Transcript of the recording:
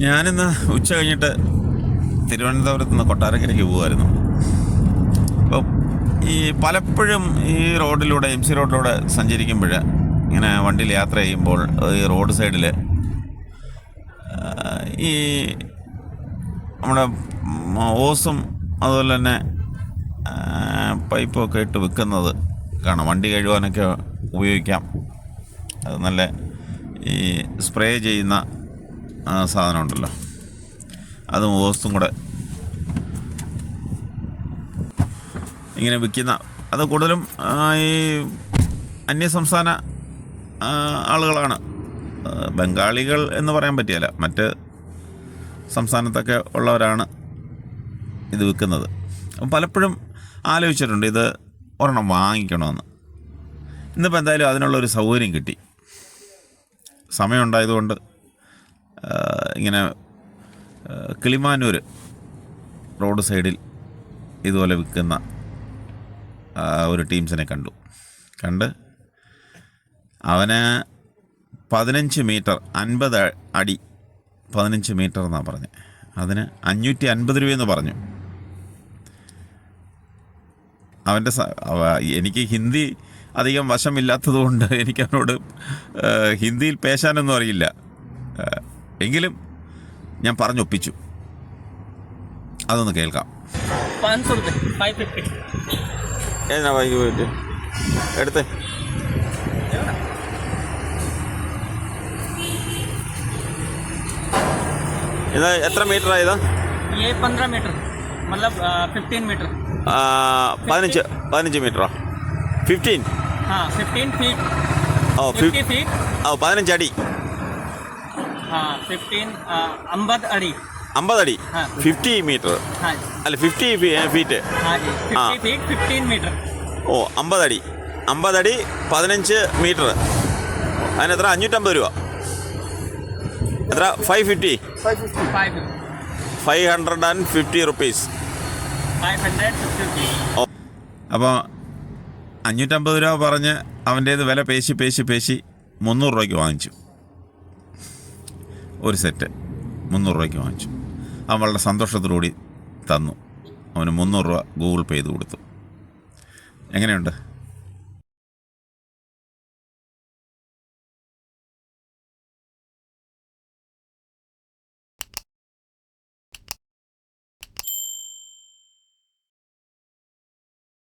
ഞാനിന്ന് ഉച്ച കഴിഞ്ഞിട്ട് തിരുവനന്തപുരത്ത് നിന്ന് കൊട്ടാരക്കരയ്ക്ക് പോകുമായിരുന്നു. അപ്പം ഈ പലപ്പോഴും ഈ റോഡിലൂടെ MC റോഡിലൂടെ സഞ്ചരിക്കുമ്പോൾ ഇങ്ങനെ വണ്ടിയിൽ യാത്ര ചെയ്യുമ്പോൾ ഈ റോഡ് സൈഡിൽ ഈ നമ്മുടെ ഓസും അതുപോലെ തന്നെ പൈപ്പൊക്കെ ഇട്ട് വിൽക്കുന്നത് കാണാം. വണ്ടി കഴുകാനൊക്കെ ഉപയോഗിക്കാം. അത് നല്ല ഈ സ്പ്രേ ചെയ്യുന്ന സാധനം ഉണ്ടല്ലോ, അതും ഓസും കൂടെ ഇങ്ങനെ വിൽക്കുന്ന, അത് കൂടുതലും ഈ അന്യസംസ്ഥാന ആളുകളാണ്. ബംഗാളികൾ എന്ന് പറയാൻ പറ്റിയല്ല, മറ്റ് സംസ്ഥാനത്തൊക്കെ ഉള്ളവരാണ് ഇത് വിൽക്കുന്നത്. അപ്പം പലപ്പോഴും ആലോചിച്ചിട്ടുണ്ട് ഇത് ഒരെണ്ണം വാങ്ങിക്കണമെന്ന്. ഇന്നിപ്പോൾ എന്തായാലും അതിനുള്ളൊരു സൗകര്യം കിട്ടി. സമയമുണ്ടായതുകൊണ്ട് ഇങ്ങനെ കിളിമാനൂർ റോഡ് സൈഡിൽ ഇതുപോലെ വിൽക്കുന്ന ഒരു ടീംസിനെ കണ്ട് അവന് 15 മീറ്റർ 50 അടി 15 മീറ്റർ എന്നാണ് പറഞ്ഞത്. അതിന് 550 രൂപയെന്ന് പറഞ്ഞു. അവൻ്റെ എനിക്ക് ഹിന്ദി അധികം വശമില്ലാത്തതുകൊണ്ട് എനിക്കവനോട് ഹിന്ദിയിൽ പേശാനൊന്നും അറിയില്ല. എങ്കിലും ഞാൻ പറഞ്ഞൊപ്പിച്ചു. അതൊന്ന് കേൾക്കാം. 500 रुपये 550 ഏതാ വൈകി പോയിട്ട് എടുത്തേ. ഇത് എത്ര മീറ്റർ ആയതാ? ये 15 मीटर मतलब 15 मीटर 15 മീറ്ററോ? 15? हाँ 15 फीट. ഓ 50 फीट. ഓ 15 അടി. हाँ 15 50 अड़ी. 50 അടി. हाँ 50 മീറ്റർ हाँ അല്ല 50 ഫീറ്റ്. हाँ जी 50 फीट 15 मीटर. ഓ 50 അടി 50 അടി 15 മീറ്റർ. അതിനെത്ര? 550 രൂപ. എത്ര? 550 റുപ്പീസ്. 550 rupees. അപ്പോൾ 550 രൂപ പറഞ്ഞ് അവൻ്റേത് വില പേശി 300 രൂപയ്ക്ക് വാങ്ങിച്ചു. ഒരു സെറ്റ് 300 രൂപയ്ക്ക് വാങ്ങിച്ചു. അവൻ വളരെ സന്തോഷത്തോടുകൂടി തന്നു. അവന് 300 രൂപ ഗൂഗിൾ പേ ചെയ്ത് കൊടുത്തു. എങ്ങനെയുണ്ട്?